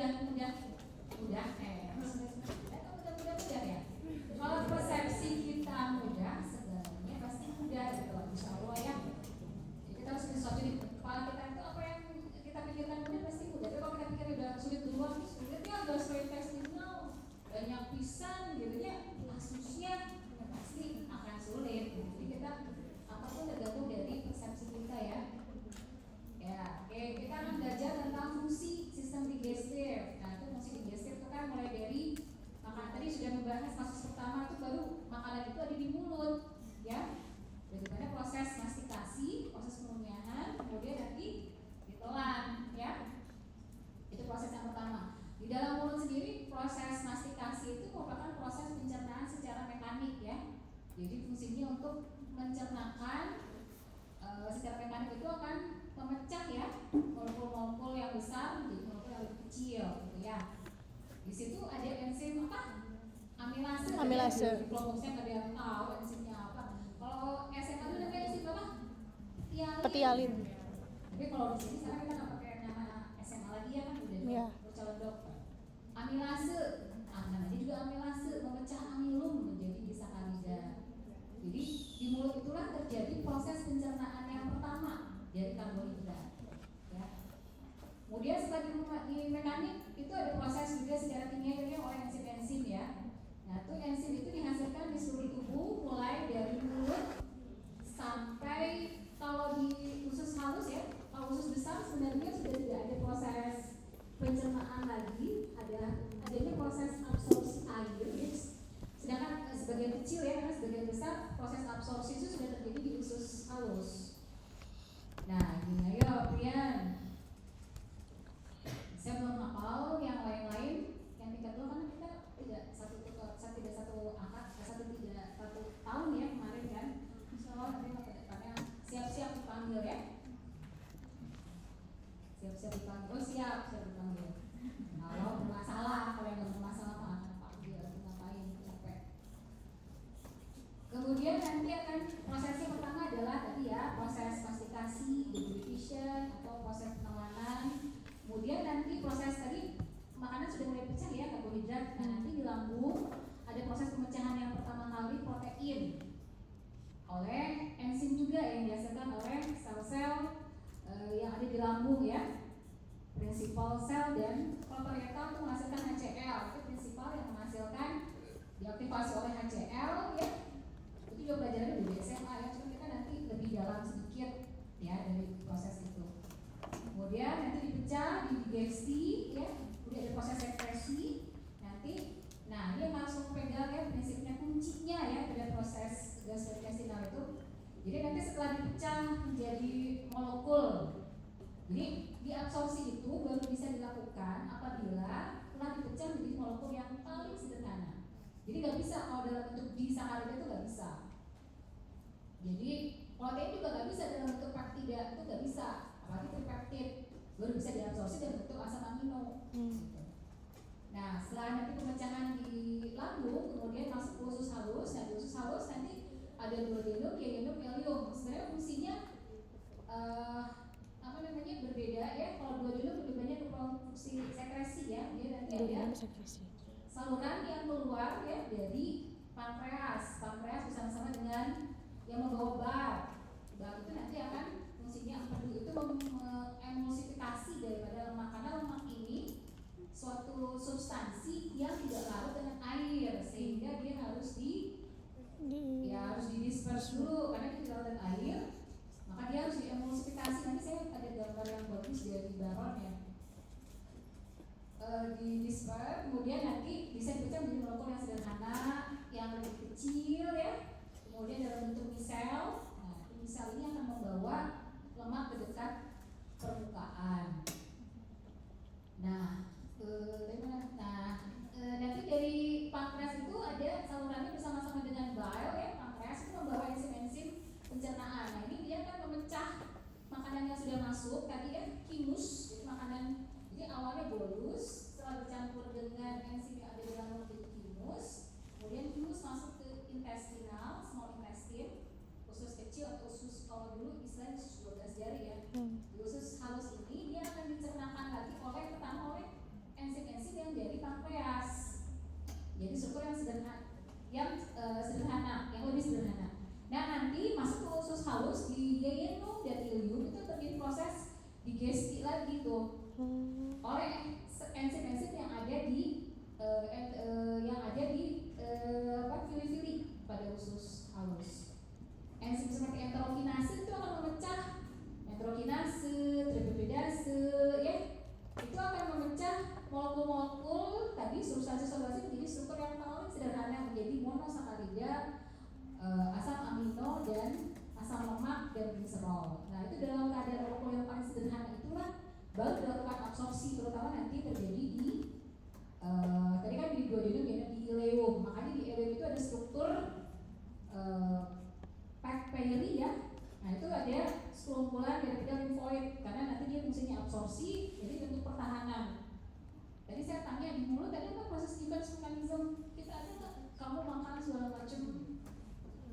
mudah ya. Kalau persepsi kita mudah, sebenarnya pasti mudah gitu, insya Allah ya. Jadi kita harus sesuatu di kepala kita itu apa yang kita pikirkan mudah pasti mudah. Tapi kalau kita pikir udah sulit duluan, sulitnya udah sulit festival, banyak pisan gitu ya, kasusnya ya pasti akan sulit. Jadi kita apapun tergantung dari persepsi kita ya. Ya, oke, kita akan belajar tentang fungsi sistem digestif. Nah, itu fungsi digestif itu kan mulai dari makanan tadi sudah membahas kasus pertama itu baru makanan itu ada di mulut, ya. Bagaimana proses mastikasi, proses pengunyah, kemudian nanti ditelan, ya. Itu proses yang pertama. Di dalam mulut sendiri proses mastikasi itu merupakan proses pencernaan secara mekanik, ya. Jadi fungsinya untuk mencernakan secara mekanik itu akan memecah ya molekul-molekul yang besar menjadi molekul yang lebih kecil gitu ya. Di situ ada enzim apa? Amilase. Di kelompoknya nggak ada yang tahu enzimnya apa. Kalau SMA itu namanya enzim apa? Petialin. Tapi kalau di sini sekarang kita nggak pakai nama SMA lagi ya kan udah calon dokter. Amilase, namanya juga amilase, memecah amilum menjadi disakarida. Jadi di mulut itulah terjadi proses pencernaan yang pertama dari karbohidrat. Ya. Kemudian setelah di mekanik itu ada proses juga secara kimia oleh enzim-enzim ya. Nah, itu enzim itu dihasilkan di seluruh tubuh mulai dari mulut sampai kalau di usus halus ya, kalau usus besar sebenarnya sudah tidak ada proses pencernaan lagi, adanya proses absorpsi air. Sedangkan sebagian kecil ya, karena sebagian besar proses absorpsi itu sudah terjadi di usus halus. Nah, gini ayo Prian. Saya belum hafal yang lain-lain. Yang tingkat 2 kan kita tidak satu tahun ya kemarin kan. Insyaallah nanti ke depannya siap-siap dipanggil ya. Siap-siap dipanggil. Oh siap dipanggil. Kalau bermasalah, kalau yang bermasalah mah akan panggil, ngapain capek. Kemudian nanti akan prosesnya pertama adalah tadi ya proses mastikasi, deglutition atau proses penelanan. Kemudian nanti proses tadi makanan sudah mulai pecah ya karbohidrat. Nah nanti di lambung ada proses pemecahan yang pertama kali protein oleh enzim juga yang dihasilkan oleh sel-sel yang ada di lambung ya. Prinsipal sel dan prokaryota itu menghasilkan HCl. Itu prinsipal yang menghasilkan diaktifasi oleh HCl ya. Itu juga pelajarannya di SMA ya, cuma kita nanti lebih dalam sedikit ya dari proses itu. Kemudian nanti dipecah, didigesti ya, kemudian ada proses sekresi nanti. Nah ini yang langsung pegang ya prinsipnya kuncinya ya pada proses gastrointestinal itu. Jadi nanti setelah dipecah menjadi molekul, jadi diabsorpsi itu baru bisa dilakukan apabila telah dipecah menjadi molekul yang paling sederhana. Jadi nggak bisa kalau dalam bentuk disakarida itu nggak bisa. Jadi protein juga nggak bisa dalam bentuk peptida itu nggak bisa, apalagi tripeptid baru bisa diabsorpsi dalam bentuk asam amino. Nah setelah nanti pemecahan di lambung kemudian masuk ke usus halus. Nah di usus halus nanti ada duodenum, duodenum, ileum. Sebenarnya fungsinya berbeda ya. Kalau duodenum lebih banyak ke fungsi sekresi ya. Dia nanti ada saluran yang keluar ya dari pankreas. Pankreas bersama-sama dengan yang membawa bar itu nanti akan fungsinya itu mengemulsifikasi daripada lemak, karena lemak ini suatu substansi yang tidak larut dengan air sehingga dia harus harus didisperse dulu karena dia tidak larut dengan air, maka dia harus diemulsifikasi. Nanti saya ada gambar yang bagus dari baron ya, di disperse, kemudian nanti bisa dipecah menjadi molekul yang sederhana yang lebih kecil ya, kemudian dalam bentuk misel. Nah misel ini akan membawa lemak ke dekat permukaan. Nanti dari pankreas itu ada salurannya bersama-sama dengan bile ya. Pankreas itu membawa enzim-enzim pencernaan. Nah ini dia kan memecah makanan yang sudah masuk tadi ya, kimus, jadi makanan. Jadi awalnya bolus, setelah bercampur dengan enzim yang ada di dalam menjadi kimus. Kemudian kimus masuk ke intestinal, small intestine, usus kecil atau usus, kalau dulu istilahnya usus 12 jari ya. kinase itu akan memecah nitrokinase, tripeptidase, ya. Itu akan memecah molekul-molekul tadi substansi-substansi menjadi struktur yang paling sederhana menjadi monosakarida, asam amino dan asam lemak dan gliserol. Nah, itu dalam keadaan molekul yang paling sederhana itulah baru dilakukan absorpsi, terutama nanti terjadi di tadi kan di duodenum ya, di ileum. Makanya di ileum itu ada struktur papillary ya. Nah, itu ada sekumpulan daripada limfoid karena nanti dia fungsinya absorpsi, jadi bentuk pertahanan. Tadi saya tanya di mulut tadi apa proses defense mechanism kita ada nggak? Kamu makan segala macam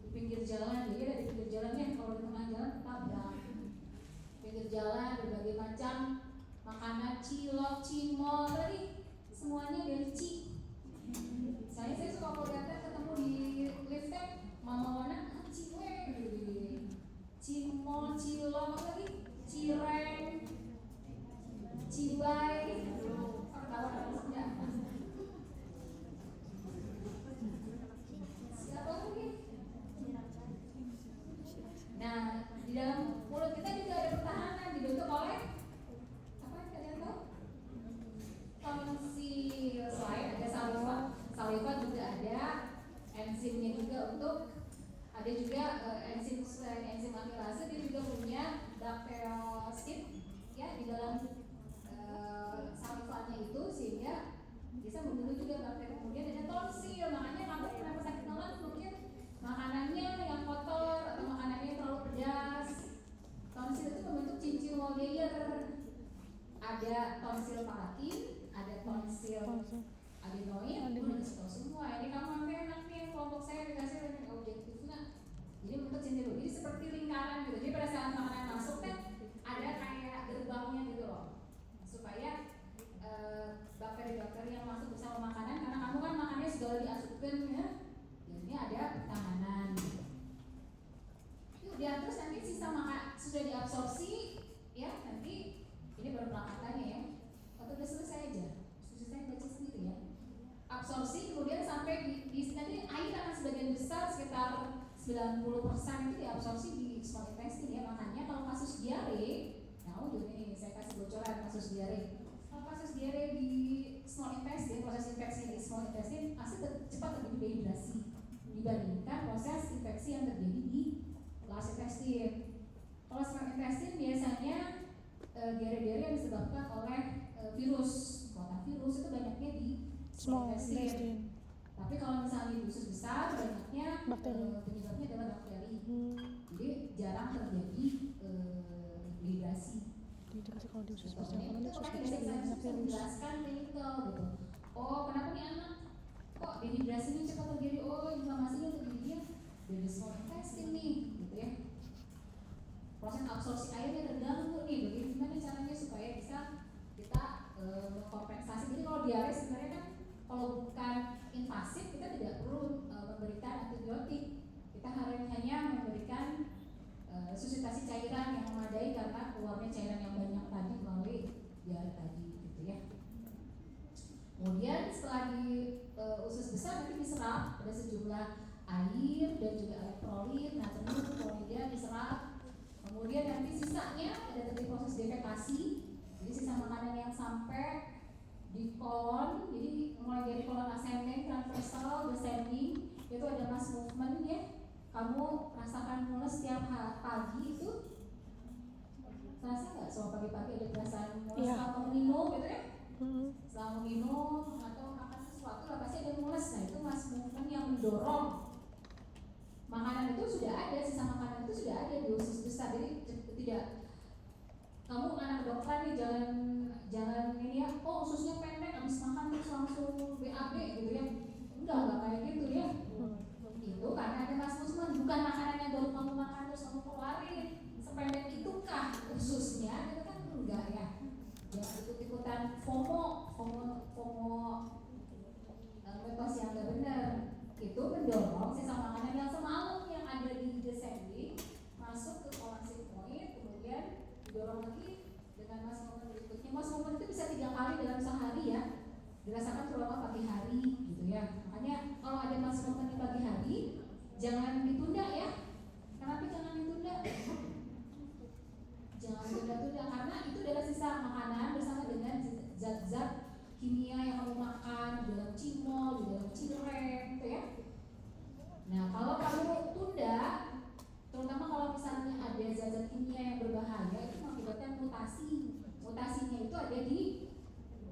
di pinggir jalan, jadi ada di pinggir jalan ya, kalau di tengah jalan ketabrak. Pinggir jalan berbagai macam makanan, cilok, cimol tadi semuanya dari ci. Saya suka kalau datang ketemu di lift mama mana ciwe cimol, cilok lagi, cireng, cibai, siapa lagi? Nah, di dalam mulut kita juga ada pertahanan dibentuk oleh apa yang kalian tahu? Tonsil. Selain ada saliva juga ada enzimnya juga untuk ada juga enzim selain enzim amilase dia juga punya bakteriosit ya di dalam salivanya itu sehingga bisa membunuh juga bakteri. Kemudian ada tonsil, makanya kamu kenapa sakit mulut mungkin makanannya yang kotor atau makanannya terlalu pedas. Tonsil itu membentuk cincin wall layer. Ada tonsil paratin, ada tonsil adenoid, itu udah dikasih tahu semua. Ini kamu enak nih kelompok saya dikasih dengan objektifnya. Jadi bentuk cincin, jadi seperti lingkaran gitu. Jadi pada saat makanan masuk kan ada kayak gerbangnya gitu loh, supaya bakteri-bakteri yang masuk bersama makanan, karena kamu kan makannya segala diasupkan ya, jadi ada pertahanan. Yuk dia terus nanti sisa makan sudah diabsorpsi ya, nanti ini baru pelakatannya ya. Atau udah selesai aja, selesai baca sendiri ya. Absorpsi kemudian sampai di nanti air akan sebagian besar sekitar 90% itu diabsorpsi di small intestine ya. Makanya kalau kasus diare, nah udah nih saya kasih bocoran kasus diare. Kalau kasus diare di small intestine, proses infeksi di small intestine pasti cepat terjadi dehidrasi dibandingkan proses infeksi yang terjadi di large intestine. Kalau small intestine biasanya diare-diare yang disebabkan oleh virus. Virus itu banyaknya di small intestine. Tapi kalau misalnya di usus besar banyaknya penyebabnya adalah bakteri. Jadi jarang terjadi dehidrasi. Dehidrasi kalau di usus besar karena di usus besar banyak virus. Menjelaskan klinikal gitu. Oh, kenapa nih anak kok dehidrasi ini cepat terjadi? Oh, inflamasinya terjadi dari small intestine nih, gitu ya. Proses absorpsi airnya terganggu nih. Bagaimana caranya supaya bisa kita mengkompensasi? Jadi kalau diare sebenarnya kan kalau bukan invasif kita tidak perlu memberikan antibiotik. Kita hanya memberikan susitasi cairan yang memadai karena keluarnya cairan yang banyak tadi melalui diare tadi gitu ya. Kemudian setelah di usus besar nanti diserap ada sejumlah air dan juga elektrolit, natrium, klorida diserap. Kemudian nanti sisanya ada terjadi proses defekasi. Jadi sisa makanan yang sampai di kolon, jadi mulai dari kolon ascending, transversal, descending, itu ada mass movement ya. Kamu rasakan mules setiap pagi itu? Terasa nggak? So pagi-pagi ada perasaan mules setelah minum gitu ya? Setelah minum atau makan sesuatu lah pasti ada mules. Nah itu mass movement yang mendorong makanan itu sudah ada, sisa makanan itu sudah ada di usus besar. Jadi tidak kamu anak dokter nih jangan ini ya, oh ususnya pendek habis makan terus langsung BAB gitu ya. Enggak kayak gitu ya. Itu karena ada mass movement, bukan makanan yang baru kamu makan terus kamu keluarin. Sependek itukah ususnya? Itu kan enggak ya. Jangan ikut-ikutan FOMO mitos yang enggak benar. Itu mendorong sisa makanan yang semalam yang ada di descending masuk ke kolon sigmoid, kemudian didorong lagi dengan mass movement berikutnya. Mass movement itu bisa 3 kali dalam sehari ya, dirasakan terutama pagi hari gitu ya. Makanya kalau ada mass movement di pagi hari jangan ditunda ya. Kenapa jangan ditunda? kimia yang kamu makan di dalam cimol, di dalam cireng, gitu ya. Nah, kalau kamu tunda, terutama kalau misalnya ada zat-zat kimia yang berbahaya, itu mengakibatkan mutasi. Mutasinya itu ada di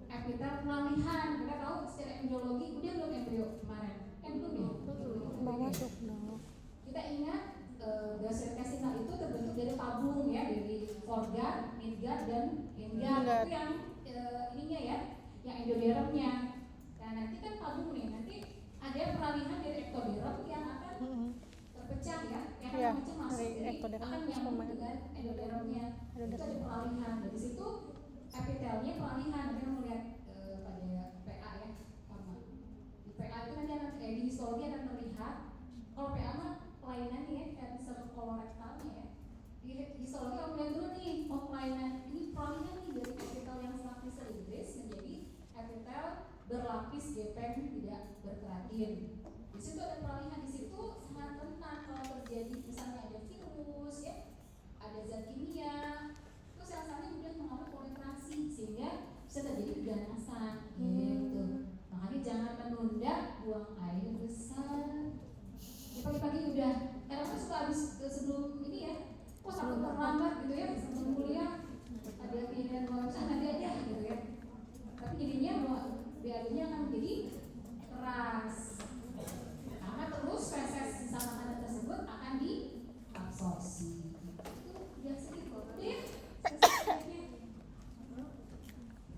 epitel pelalihan. Kita tahu secara embryologi, udah belum embrio kemarin? Belum ya? Mau masuk dong. Kita ingat gastrointestinal itu terbentuk dari tabung ya, dari foregut, midgut, dan hindgut. Itu yang ininya ya, yang endodermnya. Nah nanti kan tabung nih, nanti ada peralihan dari ektoderm yang akan terpecah ya, yang akan memecah masuk, jadi akan nyambung dengan endodermnya. Itu ada peralihan, dari situ epitelnya peralihan. Nanti kamu lihat pada PA ya, sama di PA itu nanti akan di histologi akan terlihat. Kalau PA mah kelainan ya, cancer kolorektalnya ya. Di histologi kamu lihat dulu nih, oh kelainan ini peralihan nih dari epitel yang selapis selindris menjadi epitel berlapis gepeng tidak berkeratin. Di situ ada peralihan, di situ sangat rentan kalau terjadi misalnya ada virus ya, ada zat kimia, itu sel-selnya mudah mengalami proliferasi sehingga bisa terjadi keganasan gitu. Makanya jangan menunda buang air besar. Ya, pagi-pagi udah, kadang kan suka habis sebelum ini ya, kok takut terlambat gitu ya, sebelum kuliah ada keinginan buang air nanti aja gitu ya. Tapi jadinya BAB-nya akan menjadi keras karena terus feses sisa makanan tersebut akan diabsorpsi. Itu biasa gitu. Deh,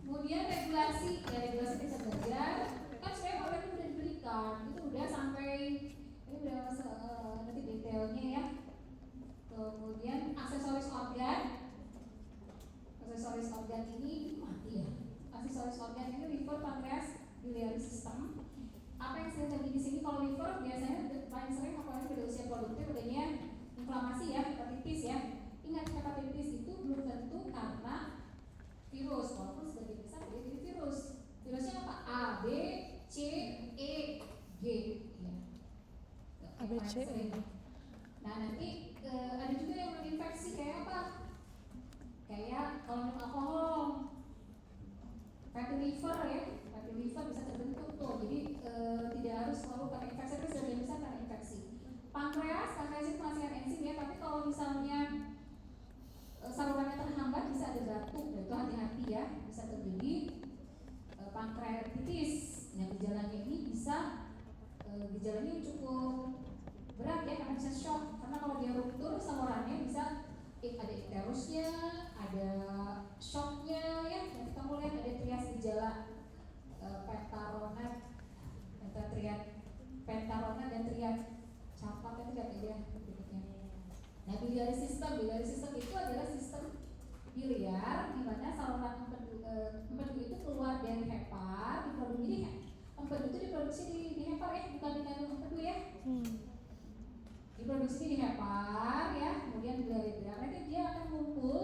kemudian regulasi, ya regulasi bisa belajar. Kan sebenarnya kalau itu udah diberikan, itu udah sampai ini udah nanti detailnya ya. Kemudian aksesoris organ ini mati ya. Aksesoris organ ini liver, pankreas, biliary system. Apa yang sering terjadi di sini? Kalau liver biasanya paling sering apalagi pada usia produktif adanya inflamasi ya, hepatitis ya. Ingat, hepatitis itu belum tentu karena virus, walaupun sebagian besar dia jadi virus. Virusnya apa? A, B, C, E, G ya. A, B, C, E, G. Nah nanti ada juga yang menginfeksi kayak apa? Kayak kalau minum alkohol, fatty liver ya, fatty liver bisa terbentuk tuh. Jadi tidak harus selalu karena infeksi, tapi sebagian besar karena infeksi. Pankreas itu menghasilkan enzim ya, tapi kalau misalnya salurannya terhambat bisa ada batuk, dan itu hati-hati ya, bisa terjadi pankreatitis. Nah gejalanya ini bisa gejalanya cukup berat ya, karena bisa shock. Karena kalau dia ruptur salurannya bisa ada icterusnya, ada shocknya ya. Nanti kamu lihat ada trias gejala pentaronat, pentaronat dan trias campak itu lihat aja berikutnya. Nah biliary system itu adalah sistem biliar di mana saluran empedu itu keluar dari hepar, diproduksi. Jadi empedu itu diproduksi di hepar ya, bukan di kandung empedu ya. Diproduksi di hepar ya, kemudian biliary duct. Nanti dia akan kumpul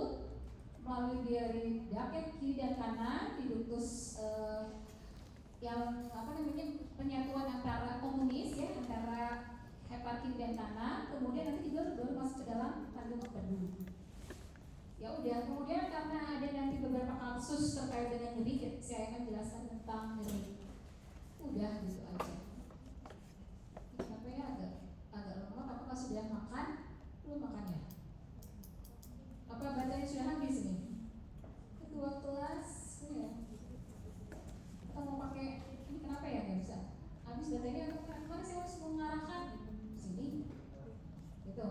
melalui biliary duct ya, kiri dan kanan di ductus yang penyatuan antara komunis ya, antara hepar kiri dan kanan. Kemudian nanti juga baru masuk ke dalam kandung empedu. Ya udah, kemudian karena ada nanti beberapa kasus terkait dengan nyeri, saya akan jelaskan tentang nyeri. Udah gitu aja. Kenapa ya agak lemot? Apakah sudah makan? Belum makan ya? Apa baterainya sudah habis nih? Kedua kelas ya. Kita mau pakai ini kenapa ya nggak bisa? Habis baterainya atau kemana saya harus mengarahkan sini? Gitu.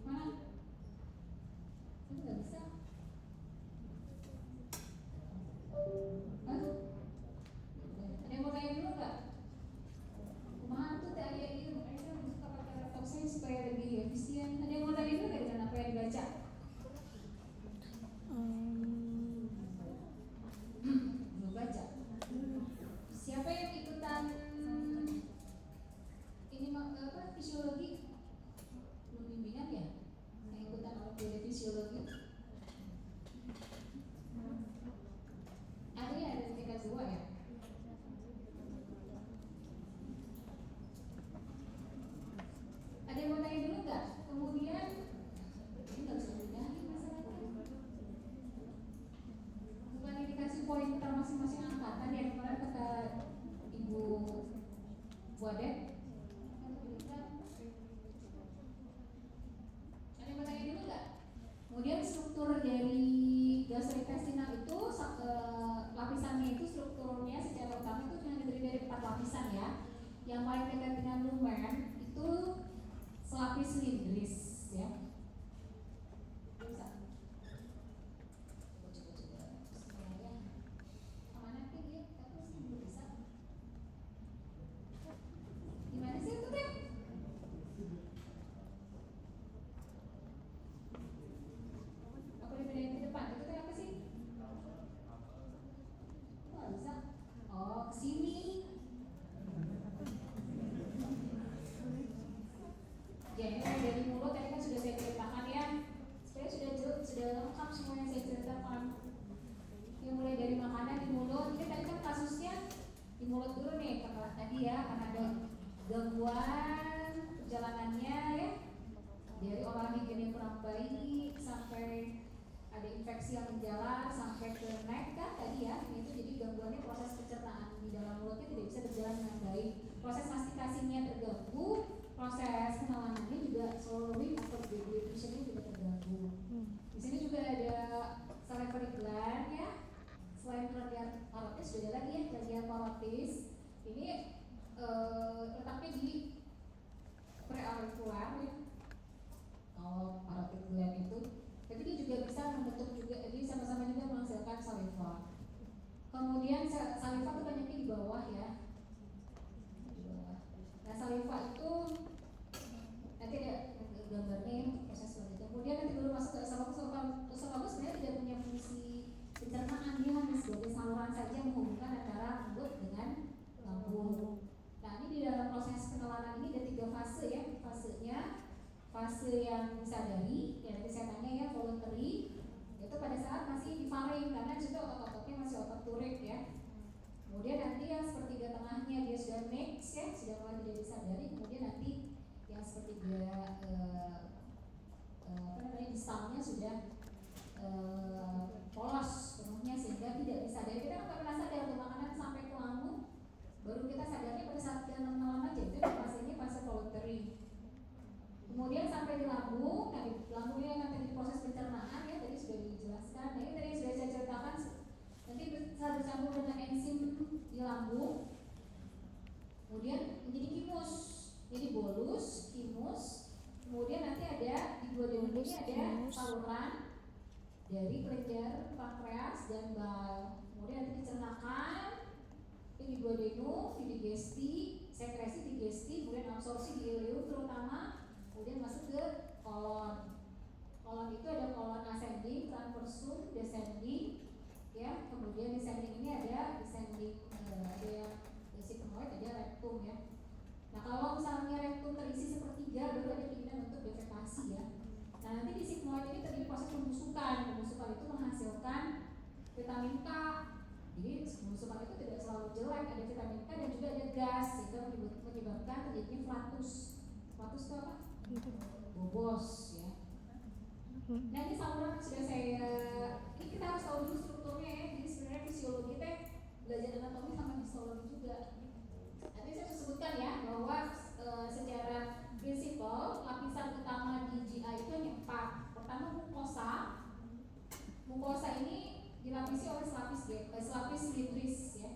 Mana? Itu nggak bisa. Hah? Ada yang mau tanya dulu nggak? Kumaha tuh tadi ini, makanya saya suka pakai laptop saya supaya lebih efisien. Ada yang mau tanya dulu nggak dengan apa yang dibaca? masing-masing angkatan ya, kemarin kata Ibu Buadet. Ada yang mau tanya dulu nggak? Kemudian struktur dari gastrointestinal itu lapisannya itu strukturnya secara utama itu cuma terdiri dari 4 lapisan ya. Yang paling dekat dengan lumen itu selapis cilindris ya. Bisa. Coba. Saya kemana sih dia? Tapi sih belum bisa. Gimana sih itu teh? Apa dibedain ke depan? Itu teh apa sih? Nggak bisa. Oh, kesini. Jadi dari mulut tadi kan sudah saya ceritakan ya. Sebenarnya sudah lengkap semua yang saya ceritakan. Yang mulai dari makanan di mulut. Ini tadi kan kasusnya di mulut dulu nih, karena tadi ya, karena ada gangguan perjalanannya ya, dari olah higien yang kurang baik sampai ada infeksi yang menjalar sampai ke neck kan tadi ya. Ini itu jadi gangguannya proses pencernaan di dalam mulutnya tidak bisa berjalan dengan baik. Proses mastikasinya terganggu, proses penawanannya juga swallowing atau deglutitionnya juga terganggu. Di sini juga ada salivary gland ya. Selain radial parotis sudah ada lagi ya radial parotis. Ini letaknya di preauricular ya. Kalau parotid gland itu, tapi dia juga bisa membentuk juga, jadi sama-sama juga menghasilkan saliva. Kemudian saliva itu banyaknya di bawah ya. Nah saliva itu nanti ada gambarnya proses selanjutnya. Kemudian nanti baru masuk ke esophagus. Esophagus sebenarnya tidak punya fungsi pencernaan, dia hanya sebagai saluran saja menghubungkan antara mulut dengan lambung. Nah ini di dalam proses penelangan ini ada 3 fase ya. Fasenya fase yang sadari, ya nanti saya tanya ya, voluntary, itu pada saat masih difaring karena juga otot-ototnya masih otot turik ya. Kemudian nanti yang sepertiga tengahnya dia sudah mix ya, sudah mulai tidak disadari. Kemudian nanti yang sepertiga distalnya sudah polos penuhnya sehingga tidak disadari. Kita nggak pernah sadar tuh makanan sampai ke lambung, baru kita sadarnya pada saat kita menelan aja. Itu fasenya fase voluntary. Kemudian sampai di lambung, nah di lambungnya yang nanti di proses pencernaan ya tadi sudah dijelaskan. Nah ini tadi sudah saya ceritakan, nanti bisa bercampur dengan enzim di lambung. Kemudian menjadi kimus, jadi bolus, kimus. Kemudian nanti ada di 2 dendul ini ada saluran dari kelenjar pankreas dan bal. Kemudian nanti dicernakan ini di duodenum, di digesti, sekresi digesti, kemudian absorpsi di ileum terutama. Kemudian masuk ke kolon. Kolon itu ada kolon ascending, transversum, descending, ya. Kemudian descending ini ada descending, ada yang sigmoid, ada rectum ya. Nah kalau misalnya rectum terisi sepertiga, baru ada keinginan untuk defekasi ya. Nah nanti di sigmoid ini terjadi proses pembusukan. Pembusukan itu menghasilkan vitamin K. Jadi pembusukan itu tidak selalu jelek, ada vitamin K dan juga ada gas, sehingga menyebabkan terjadinya flatus. Flatus itu apa? Bobos ya. Nah ini saluran sudah saya, ini kita harus tahu dulu strukturnya ya. Jadi sebenarnya fisiologi teh belajar anatomi sama histologi juga. Nanti saya sebutkan ya bahwa secara prinsipal lapisan utama di GI itu hanya 4. Pertama mukosa. Mukosa ini dilapisi oleh selapis cilindris ya.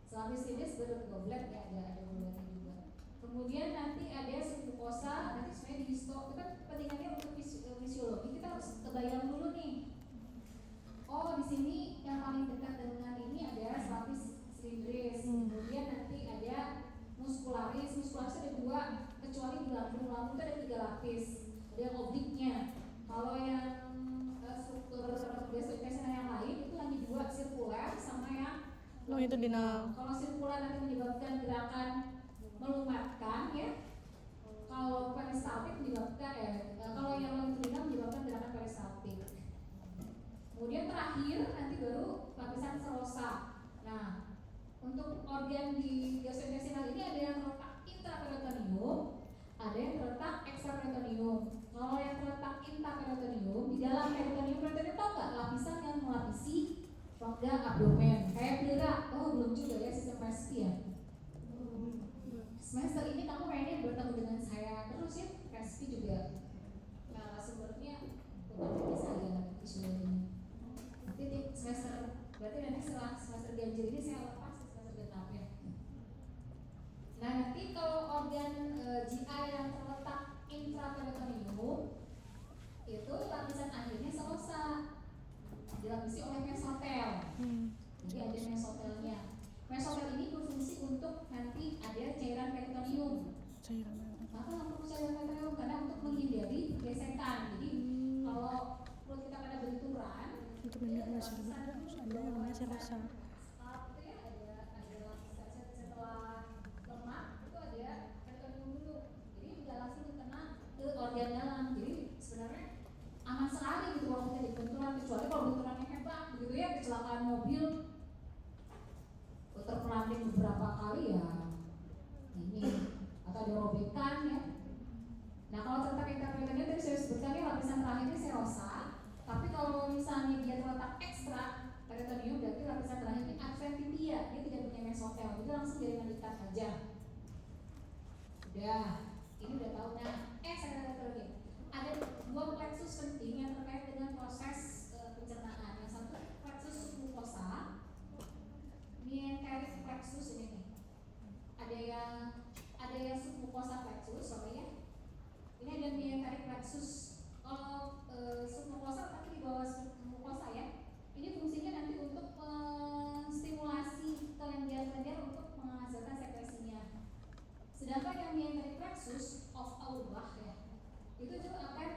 Selapis cilindris bergoblet ya, ada gobletnya juga. Kemudian nanti ada submukosa, nanti sebenarnya di histo, itu kan pentingannya untuk fisiologi. Kita harus kebayang dulu nih. Oh di sini yang paling dekat dengan ini ada selapis cilindris. Kemudian nanti ada muskularis. Muskularis ada 2, kecuali di lambung itu ada 3 lapis. Ada yang obliknya. Kalau yang struktur gastrointestinal yang lain itu hanya 2, sirkuler sama yang itu dina. Kalau sirkuler nanti menyebabkan gerakan melumatkan ya. Kalau peristaltik menyebabkan kalau yang longitudinal menyebabkan gerakan peristaltik. Kemudian terakhir nanti baru lapisan serosa. Nah, untuk organ di gastrointestinal ini ada yang terletak intraperitoneum, ada yang terletak ekstraperitoneum. Kalau yang terletak intraperitoneum, di dalam peritoneum tahu nggak lapisan yang melapisi rongga abdomen kayak Dera, oh belum juga ya sistem PSP ya. Semester ini kamu kayaknya bertemu dengan saya terus ya, PSP juga. Nah, sumbernya bukan saya isu ini. Nanti di semester, berarti nanti setelah semester ganjil ini saya lepas ke semester genap ya. Nah nanti kalau organ GI yang terletak intraperitoneum itu lapisan akhirnya selosa, dilapisi oleh mesotel. Jadi ada mesotelnya. Mesotel ini berfungsi untuk nanti ada cairan peritoneum. Kenapa untuk cairan peritoneum? Karena untuk menghindari gesekan. Jadi kalau perut kita pada benturan, untuk menghindari ada namanya serosa. Ada lapisan setelah lemak itu ada peritoneum dulu. Jadi tidak langsung kena ke organ dalam. Jadi sebenarnya aman sekali gitu kalau kita dibenturan, kecuali kalau benturannya hebat begitu ya, kecelakaan mobil terpelanting beberapa kali ya ini, atau ada robekan ya. Nah kalau terletak intraperitoneum tadi saya sebutkan ya, lapisan terakhirnya serosa. Tapi kalau misalnya dia terletak ekstra peritoneum, berarti lapisan terakhirnya adventitia, dia tidak punya mesotel, jadi langsung jaringan ikat aja. Udah, ini udah tahu. Nah, saya kata lagi, ada dua plexus penting yang terkait dengan proses pencernaan. Yang satu plexus submucosa, mesenteric plexus ini nih. Ada yang submucosa plexus, soalnya ini ada mesenteric plexus. Kalau submucosa tapi di bawah submucosa ya. Ini fungsinya nanti untuk menstimulasi kelenjar-kelenjar untuk menghasilkan sekresinya. Sedangkan yang mesenteric plexus of Auerbach ya, itu akan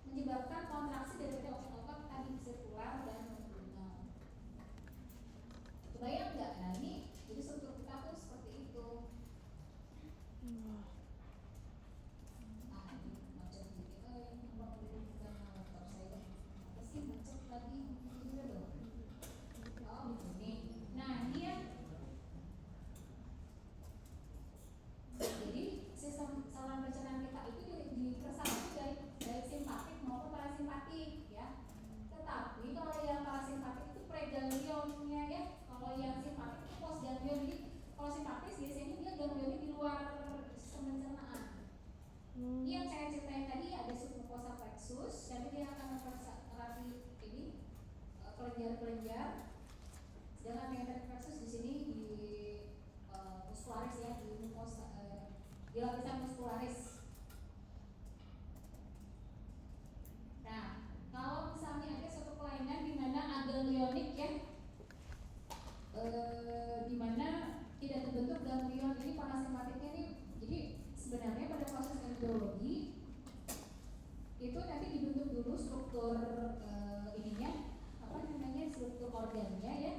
menyebabkan kontraksi dari otot-otot tadi sirkular dan longitudinal. Kebayang nggak? Nah ini jadi struktur kita tuh seperti itu. Macet dikit, bukan motor saya. Apa sih macet lagi? Ini loh. Oh ini. Nah ini ya. Jadi sistem saluran pencernaan kita itu dipersatu dari simpatik maupun parasimpatik ya. Tetapi kalau yang parasimpatik itu preganglionnya ya, kalau yang simpatik itu postganglion. Jadi kalau simpatis biasanya dia ganglionnya di luar sistem pencernaan. Ini yang saya ceritain tadi, ada submucosa plexus, jadi dia akan mempersatukan ini kelenjar-kelenjar. Sedangkan mesenteric plexus di sini di muscularis ya, di mucosa, di lapisan muscularis. Nah, kalau misalnya ada suatu kelainan di mana aganglionik ya, di mana tidak terbentuk ganglion, ini parasimpatiknya nih. Jadi sebenarnya pada proses embriologi itu nanti dibentuk dulu struktur ininya, apa namanya, struktur organnya ya.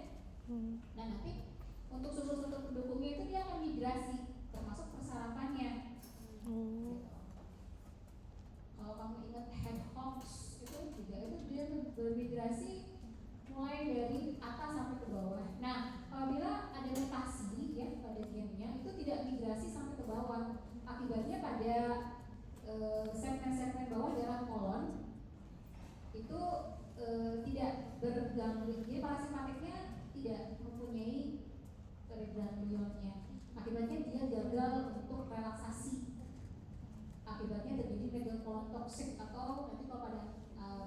Nah nanti untuk struktur pendukungnya itu dia akan migrasi, termasuk persarapannya. Kalau kamu ingat hedgehogs itu juga itu dia bermigrasi mulai dari atas sampai ke bawah. Nah apabila ada mutasi ya pada gennya, itu tidak migrasi sampai ke bawah. Akibatnya pada segmen-segmen bawah dalam kolon itu tidak berganglion. Jadi parasimpatiknya tidak mempunyai ganglionnya. Akibatnya dia gagal untuk relaksasi. Akibatnya terjadi megakolon toksik, atau nanti kalau pada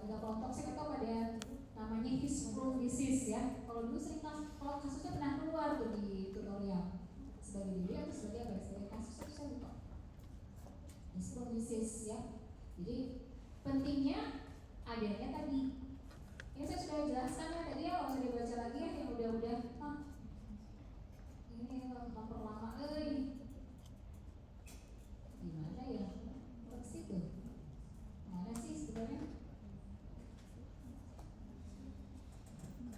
megakolon toksik atau pada namanya Hirschsprung disease ya. Kalau dulu sering kalau kasusnya pernah keluar tuh di tutorial sebagai diri atau sebagai apa? Sebagai kasus itu saya lupa. Hirschsprung disease ya. Jadi pentingnya adanya tadi. Ini saya sudah jelaskan ya tadi ya, kalau saya dibaca lagi ya yang udah-udah. Ini nomor lama gimana ya? Ke situ. Mana sih sebenarnya?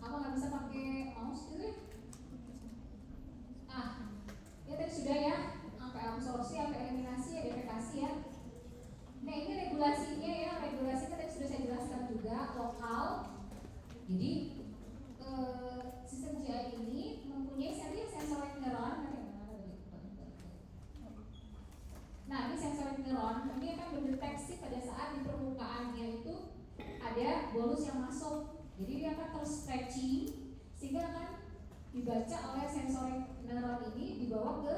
Apa nggak bisa pakai mouse gitu ya? Ya tadi sudah ya, sampai absorpsi, sampai eliminasi, ya defekasi ya. Nah ini regulasinya ya, regulasinya tadi sudah saya jelaskan juga, lokal. Jadi sistem GI ini mempunyai sensor neuron kan dibaca oleh sensorik neuron ini dibawa ke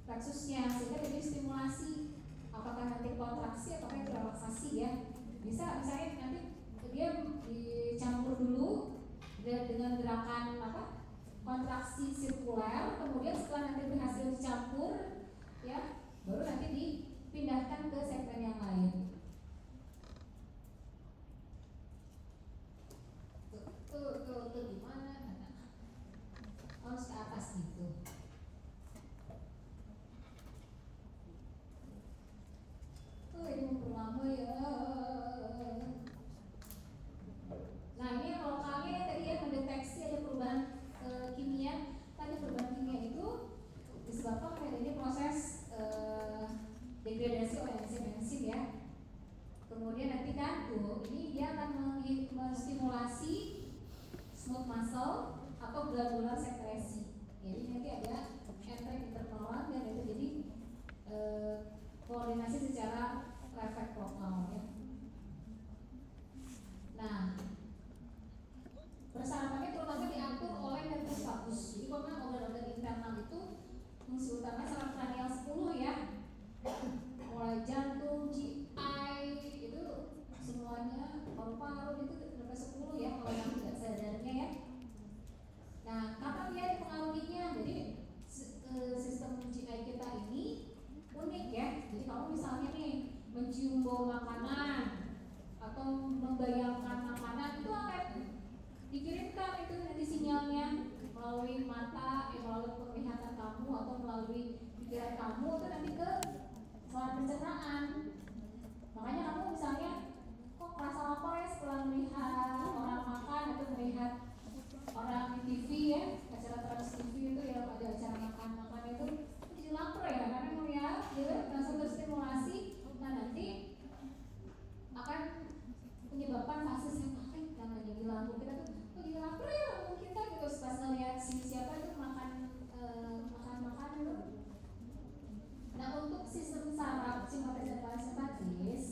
plexusnya sehingga jadi stimulasi apakah nanti kontraksi atau relaksasi ya. Bisa misalnya nanti dia dicampur dulu dengan gerakan kontraksi sirkuler, kemudian setelah nanti berhasil dicampur ya baru nanti dipindahkan ke segmen yang lain. Tuh gimana? Harus ke atas gitu. Ini memperlama ya. Nah ini lokalnya tadi ya mendeteksi ada perubahan kimia. Tadi perubahan kimia itu disebabkan oleh adanya proses degradasi oleh enzim ya. Kemudian nanti kan ini dia akan menstimulasi smooth muscle atau glandular sekresi. Jadi nanti ada interferon dan itu jadi koordinasi secara refleks lokal ya. Nah, persyaratannya terutama diatur oleh nervus vagus. Jadi kalau organ-organ internal itu fungsi utamanya saraf kranial 10 ya. Mulai jantung, GI itu semuanya, paru-paru itu sampai 10 ya kalau yang tidak sadarnya ya. Nah, kapan dia dipengaruhinya? Jadi sistem GI kita ini unik ya. Jadi kalau misalnya nih mencium bau makanan atau membayangkan makanan itu akan dikirimkan itu nanti sinyalnya melalui mata, melalui penglihatan kamu atau melalui pikiran kamu itu nanti ke saluran pencernaan. Makanya kamu misalnya kok rasa lapar ya setelah melihat orang makan atau melihat orang di TV ya, acara Trans TV itu yang ada acara makan-makan itu jadi lapar ya karena melihat dia langsung terstimulasi. Nah nanti akan menyebabkan fase yang namanya di lambung kita tuh jadi lapar ya lambung kita gitu pas ngeliat siapa itu makan makan itu. Nah untuk sistem saraf simpatis dan parasimpatis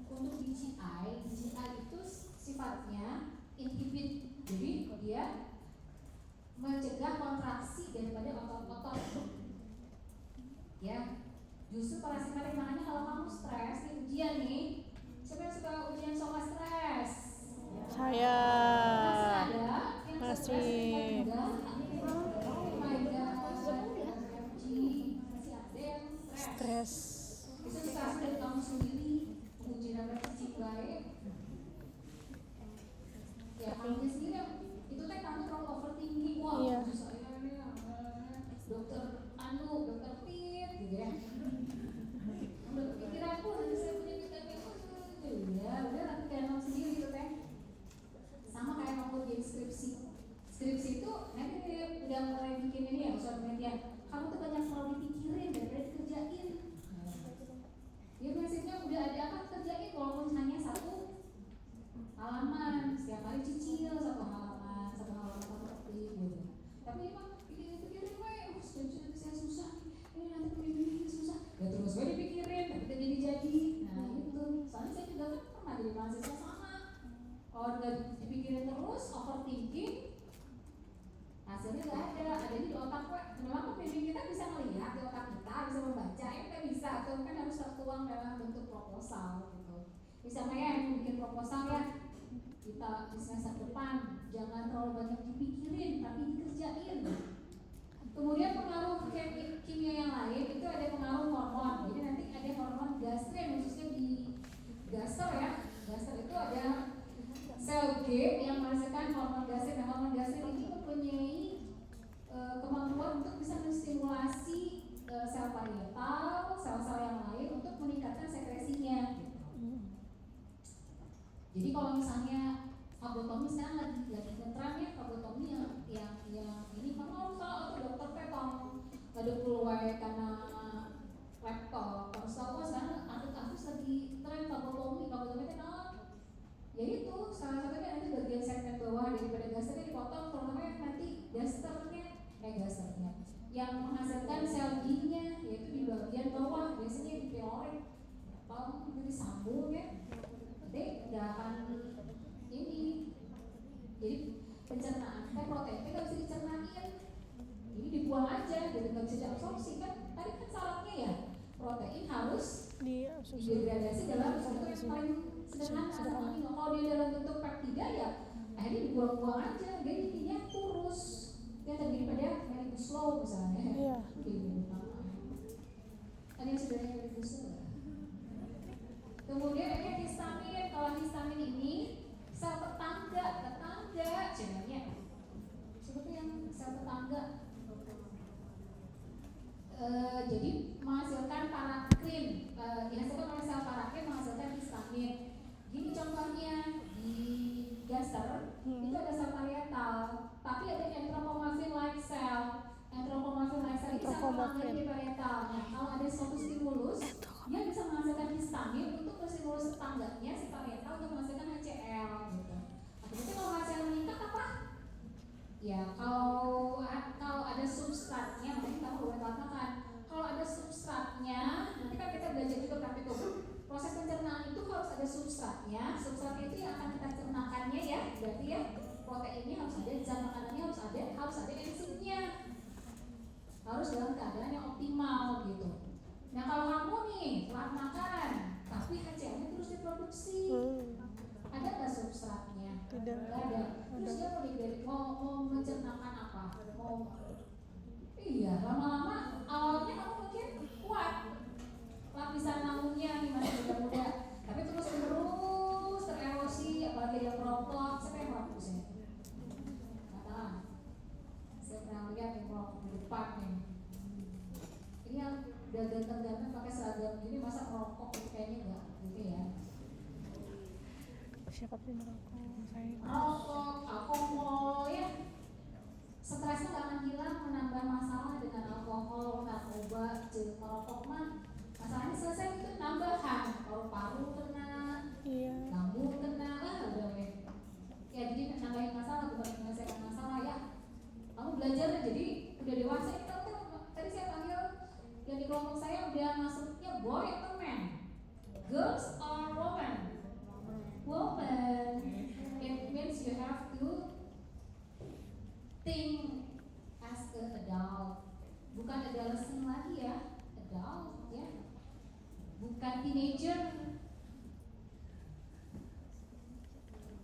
untuk di GI itu sifatnya inhibit, jadi dia mencegah kontraksi daripada otot-otot ya. Justru parasimpatik, makanya kalau kamu stres di ujian nih, siapa yang suka ujian soal stres? Saya Masih ada yang masih stres. Itu stres dari kamu sendiri, ujian apa sih baik? Ya kamu sendiri itu teh kamu terlalu overthinking, wah Iya. saya ini dokter dokter Pit gitu ya. Pikiranku nanti saya punya vitamin ya udah nanti kamu sendiri gitu teh. Sama kayak kamu di skripsi itu nanti dia udah mulai bikin ini ya usaha penelitian, kamu tuh banyak terlalu dipikirin daripada dikerjain. Ya prinsipnya udah ada apa kerjain walaupun hanya satu halaman, setiap hari cicil satu halaman gitu. Tapi emang pikirin nanti saya susah ini nanti pembimbing susah ya terus gue dipikirin tapi tidak jadi. Nah itu soalnya saya juga kan pernah jadi mahasiswa sama, kalau nggak dipikirin terus overthinking hasilnya nggak ada di otak gue. Memang pembimbing kita bisa melihat di otak kita, bisa membaca ya kita bisa tuh kan harus tertuang dalam bentuk proposal gitu. Misalnya yang bikin proposal ya kita di semester depan jangan terlalu banyak dipikirin tapi dikerjain. Kemudian pengaruh kimia yang lain itu ada pengaruh hormon. Jadi nanti ada hormon gastrin khususnya di gaster ya. Gaster itu ada sel G yang menghasilkan hormon gastrin. Nah, hormon gastrin ini mempunyai kemampuan untuk bisa menstimulasi sel parietal, sel-sel yang lain untuk meningkatkan sekresinya. Jadi kalau misalnya fagotomi sekarang lagi ngetren ya, fagotomi yang ini kamu harus tahu tuh dokter petong ada keluar karena laptop. Harus tahu sekarang artis lagi tren fagotomi itu ya itu salah satunya nanti bagian segmen bawah daripada gasternya dipotong, terutama yang nanti gasternya yang menghasilkan sel G-nya yaitu di bagian bawah, biasanya di pilorik atau di sambung ya. Nanti nggak akan ini, jadi pencernaan protein kita ini dibuang aja gitu, nggak bisa diabsorpsi kan. Tadi kan syaratnya ya protein harus degradasi dalam bentuk yang paling sederhana. Kalau dia dalam bentuk peptida ya akhirnya dibuang-buang aja, dia intinya kurus. Dia terjadi pada Mellitus Slow misalnya. Iya. Ada yang sudah Mellitus Slow. Kemudian ada histamin. Kalau histamin ini sel tetangga sebenarnya seperti yang sel tetangga. Jadi menghasilkan parakrin, dihasilkan oleh sel parakrin menghasilkan histamin. Gini contohnya di gaster itu ada sel parietal, tapi ada enteromorphin like cell. Enteromorphin like cell itu sel tetangga di parietal. Nah, kalau ada suatu stimulus, dia bisa menghasilkan histamin untuk stimulus tetangganya si parietal untuk menghasilkan HCl gitu. Berarti kalau HCl meningkat apa? Ya kalau ada substratnya, mungkin kamu boleh katakan kalau ada substratnya, nanti kan kita belajar juga praktikum. Proses pencernaan itu harus ada substratnya. Substratnya itu yang akan kita cernakannya ya, berarti ya proteinnya harus ada, zat makanannya harus ada enzimnya, harus dalam keadaan yang optimal gitu. Nah kalau kamu nih telat makan, tapi HCl-nya terus diproduksi, ada nggak substratnya? Tidak ada. Terus dia mau mencernakan apa? Iya, lama-lama awalnya kamu mungkin kuat, lapisan naungnya nih masih muda-muda, tapi terus tererosi, apalagi dia merokok. Siapa yang merokok sih? Katakan, saya pernah lihat yang merokok di depan nih. Ini yang udah ganteng-ganteng pakai seragam gini, masa merokok kayaknya enggak gitu ya. Siapa sih merokok? Rokok, alkohol ya. Stresnya gak akan hilang, menambah masalah dengan alkohol, narkoba, merokok mah masalahnya selesai itu nambahan, paru-paru kena, lambung kena, udah ya. Ya jadi nambahin masalah bukan menyelesaikan masalah ya. Kamu belajar jadi udah dewasa ini kamu tadi saya panggil yang di kelompok saya udah masuknya boy atau man, girls or woman. Woman, it means you have to think as an adult, bukan adolescent lagi ya, adult ya, bukan teenager.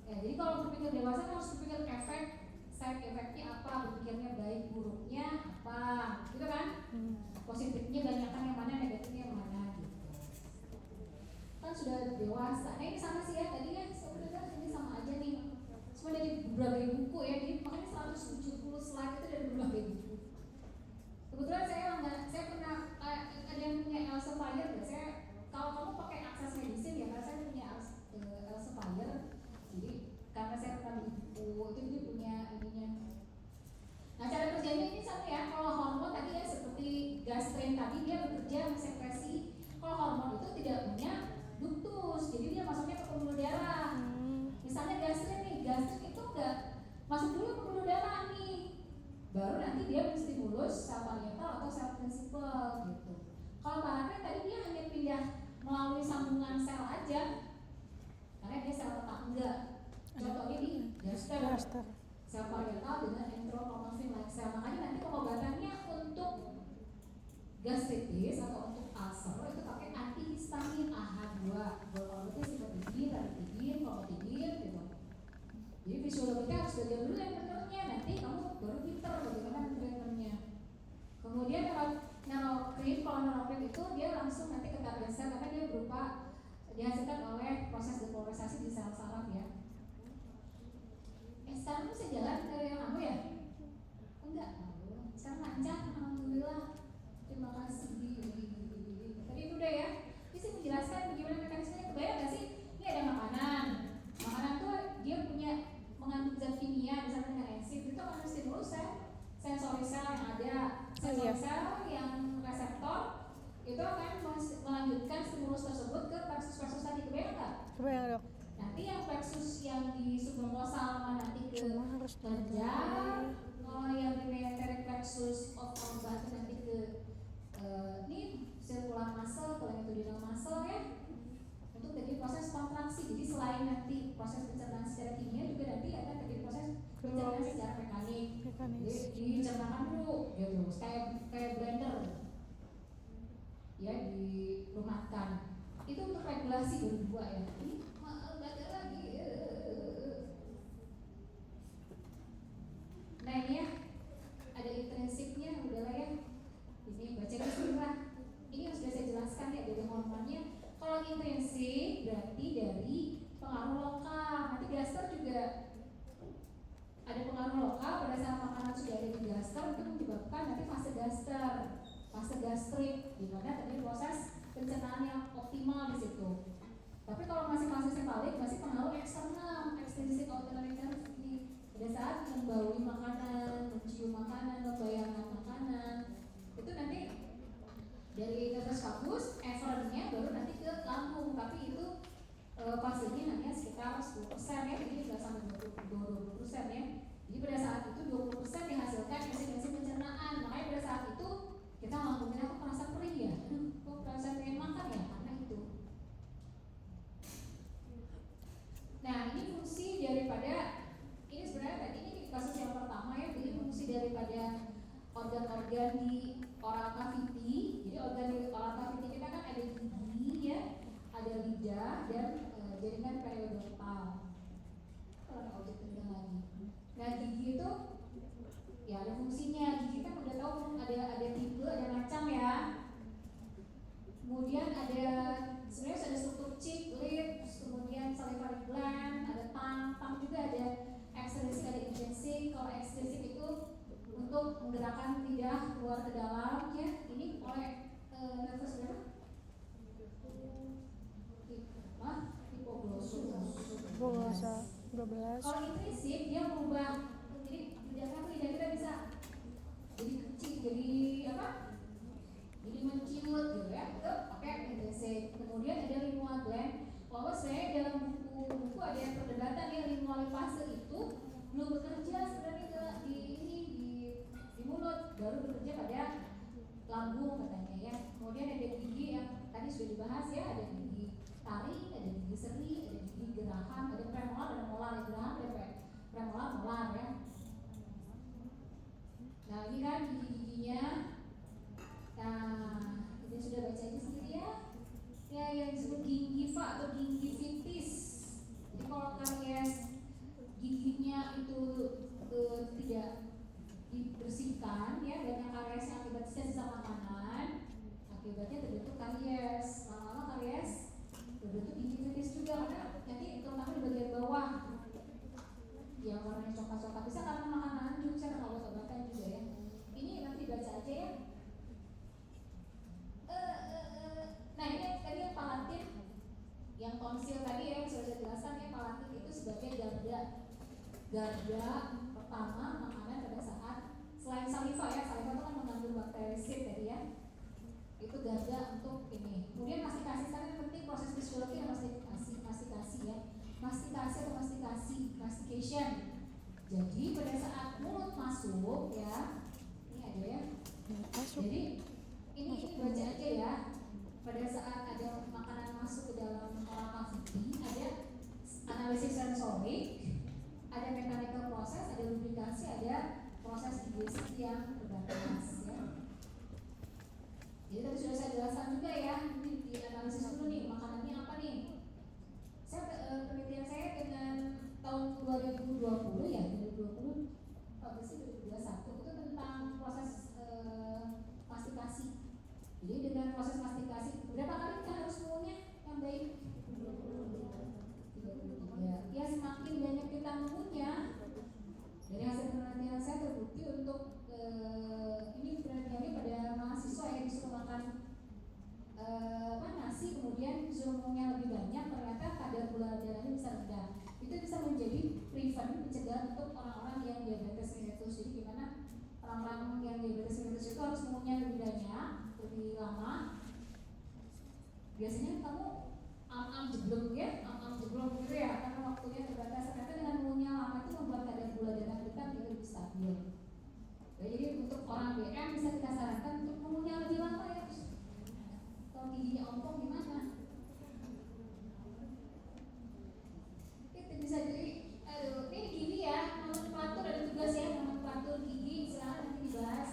Ya, jadi kalau berpikir dewasa kan harus berpikir efek, side efeknya apa, berpikirnya baik buruknya apa, gitu kan? Positifnya banyakkan yang mana, negatifnya yang mana gitu. Kan sudah dewasa. Nah ini sama sih ya tadi ya, sebenarnya ini sama aja nih. Semua dari berbagai buku ya, jadi makanya 170 slide itu dari berbagai buku. Kebetulan saya pernah ada yang punya Elsevier ya. Saya kalau kamu pakai akses medicine ya, karena saya punya Elsevier. Jadi karena saya pernah beli buku itu dia punya ininya. Nah cara kerjanya ini sama ya. Kalau hormon tadi ya seperti gastrin tadi dia bekerja mensekresi. Kalau hormon itu tidak punya ductus, jadi dia masuknya ke pembuluh darah. Misalnya gastrin itu enggak masuk dulu ke pembuluh darah nih, baru nanti dia menstimulus sel parietal atau sel prinsipal gitu. Kalau parakrin tadi dia hanya pindah melalui sambungan sel aja, karena dia sel tetangga. Contohnya di gaster, sel parietal dengan enteromorphin like cell. Makanya nanti pengobatannya untuk gastritis atau untuk ulcer itu pakai antihistamin AH2, golongannya sifatidin, famotidin gitu. Jadi fisiologiknya harus belajar dulu yang benernya, nanti kamu baru pinter bagaimana treatmentnya. Kemudian kalau neurokrin itu dia langsung nanti ke target sel karena dia berupa dihasilkan oleh proses depolarisasi di sel saraf ya. Sekarang bisa jalan ke yang kamu ya? Enggak, sekarang lancar, alhamdulillah. Terima kasih. Tadi itu udah ya. Bisa menjelaskan bagaimana mekanismenya. Kebayang gak sih? Ini ada makanan. Makanan tuh dia punya mengandung zat kimia misalnya dengan enzim. Itu akan menstimulus sensori sel yang ada. Sensori sel yang reseptor itu akan melanjutkan stimulus tersebut ke plexus tadi. Kebayang gak? Kebayang dok. Nanti yang plexus yang di submucosal nanti ke kelenjar. Yang di mesenteric plexus of our nanti ke ini circular muscle, longitudinal muscle ya, untuk terjadi proses kontraksi. Jadi selain nanti proses pencernaan secara kimia juga nanti akan terjadi proses pencernaan secara mekanik. Jadi dicernakan dulu gitu. terus kayak blender ya dilumatkan. Itu untuk regulasi berdua ya. Ini maaf baca lagi. Nah ini ya ada intrinsiknya, udahlah ya. Ini baca bismillah. Ini yang sudah saya jelaskan ya dari hormonnya. Kalau intrinsik berarti dari pengaruh lokal. Nanti gaster juga ada pengaruh lokal pada saat makanan sudah ada di gaster itu menyebabkan nanti fase gaster, fase gastrik, di mana tadi proses pencernaan yang optimal di situ. Tapi kalau masih fase sefalik, masih pengaruh eksternal, extrinsic autonomic nerve ini. Pada saat membaui makanan, mencium makanan, membayangkan makanan, itu nanti dari nervus vagus, efferentnya baru nanti ke lambung. Tapi itu fasenya hanya sekitar 10% ya, jadi tidak sampai 20% ya. Jadi pada saat itu 20% dihasilkan enzim-enzim pencernaan. Makanya pada saat itu kita lambungnya kok merasa perih ya, kok merasa pengen makan ya, karena itu. Nah ini fungsi daripada, ini sebenarnya tadi ini kasus yang pertama ya, jadi fungsi daripada organ-organ di oral cavity. Jadi organ di oral cavity kita kan ada gigi ya, ada lidah dan jaringan periodontal. Kalau ada objek rendah lagi. Nah gigi itu ya ada fungsinya. Gigi kan udah tahu ada tipe, ada macam ya. Kemudian ada sebenarnya ada struktur cheek, lips, kemudian salivary gland, ada tang juga ada ekstrinsik, ada intrinsik. Kalau ekstrinsik itu untuk menggerakkan lidah keluar ke dalam ya. Ini oleh nervus berapa? Hipoglossa 12. Kalau intrinsik dia merubah, jadi lidah kita bisa jadi kecil, jadi apa? Jadi menciut gitu ya. Itu pakai intrinsik. Kemudian ada lingual gland. Walaupun sebenarnya dalam buku ada yang perdebatan ya, lingual fase itu belum bekerja sebenarnya di mulut, baru bekerja pada lambung katanya ya. Kemudian ada gigi yang tadi sudah dibahas ya, ada gigi taring, ada gigi seri, ada gigi geraham, ada premolar, ada molar, ada geraham, ada premolar, molar ya. Nah ini kan gigi-giginya. Nah ini sudah baca aja sendiri ya. Ya yang disebut gingiva atau gingivitis. Jadi kalau karies giginya itu tidak dibersihkan ya, dan yang karies yang akibat sisa makanan, akibatnya terbentuk karies. Lama-lama karies terbentuk gingivitis juga, karena nanti terutama di bagian bawah yang warnanya coklat-coklat, bisa karena makanan anjing, bisa karena obat-obatan juga ya. Ini nanti baca aja ya. Nah ini tadi yang palatin, yang tonsil tadi ya, yang sudah saya jelaskan ya, palatin itu sebagai garda pertama makanan pada saat selain saliva ya, saliva itu kan mengandung bakterisid tadi ya, itu garda untuk ini. Kemudian mastikasi, sekarang yang penting proses fisiologi dan mastikasi ya, mastikasi atau mastication. Jadi pada saat mulut masuk ya, ini ada ya, jadi ini baca aja ya. Pada saat ada makanan masuk ke dalam oral cavity, ada analisis sensorik, ada mechanical proses, ada lubrikasi, ada proses digestif yang terbatas ya. Jadi tadi sudah saya jelaskan juga ya, ini di analisis dulu nih, makanannya apa nih. Saya penelitian saya dengan tahun 2020 ya, 2020 apa sih 2021 itu tentang proses mastikasi. Jadi dengan proses mastikasi, berapa kali kita harus ngunyah yang baik? 33. Ya semakin banyak kita mengunyah, dari hasil penelitian saya terbukti untuk ini penelitiannya pada mahasiswa yang disuruh makan nasi, kemudian disuruh mengunyah lebih banyak, ternyata kadar gula darahnya bisa rendah. Itu bisa menjadi prevent, mencegah untuk orang-orang yang diabetes mellitus. Jadi gimana orang-orang yang diabetes mellitus itu harus mengunyah lebih banyak, lebih lama. Biasanya kamu am-am jeblok ya, am-am jeblok gitu ya, karena waktunya terbatas. Ternyata dengan mengunyah lama itu membuat kadar gula darah kita menjadi lebih stabil. Jadi untuk orang BM bisa kita sarankan untuk mengunyah lebih lama ya. Kalau giginya ompong gimana? Itu bisa jadi, ini gigi ya, nomenklatur ada tugas ya, nomenklatur gigi, silahkan nanti dibahas.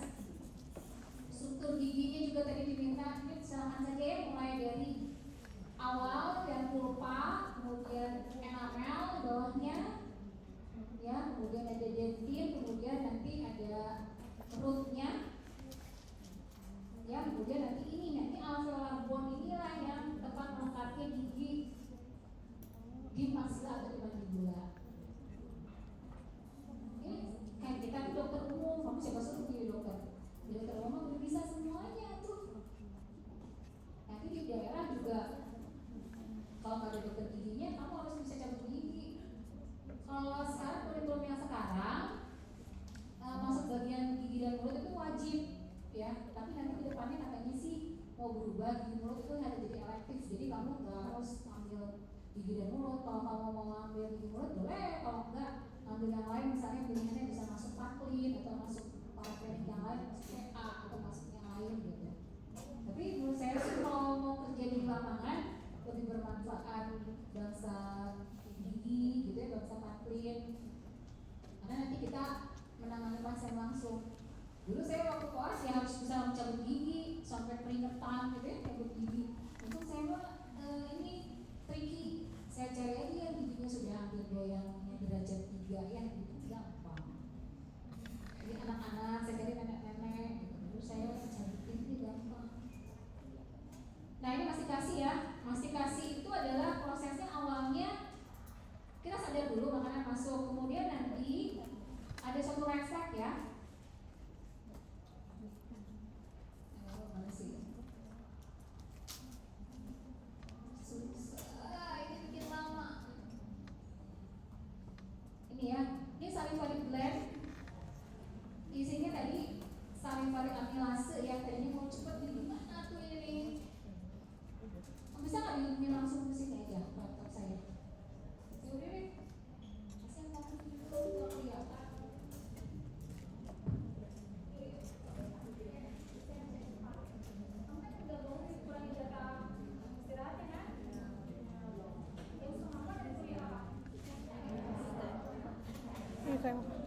mau berubah gigi mulut itu hanya jadi elektif, jadi kamu nggak harus ambil gigi dan mulut. Kalau kamu mau ambil gigi mulut boleh, kalau enggak ambil yang lain, misalnya pilihannya bisa masuk Paklin atau masuk paraklinik yang lain, masuk CA atau masuk yang lain gitu. Tapi menurut saya sih kalau mau kerja di lapangan lebih bermanfaat bangsa gigi gitu ya, bangsa Paklin, karena nanti kita menangani pasien langsung. Dulu saya waktu koas ya harus bisa mencabut gigi sampai keringetan gitu ya, cabut gigi. Untuk saya mah ini tricky, saya cari aja yang giginya sudah hampir goyang derajat 3 ya, gitu gampang. Jadi anak-anak, saya cari nenek-nenek gitu. Dulu saya cabutin ini gampang. Nah ini mastikasi ya, mastikasi itu adalah prosesnya awalnya kita sadar dulu makanan masuk, kemudian nanti ada suatu refleks ya. Mana sih? Susah, ini bikin lama. Ini ya, ini salivary gland. Isinya tadi salivary amylase yang tadinya mau cepet di mana tuh ini? Bisa nggak ini langsung ke sini aja laptop saya? Ya udah deh, kasih yang mau dulu nggak kelihatan. Ini kayak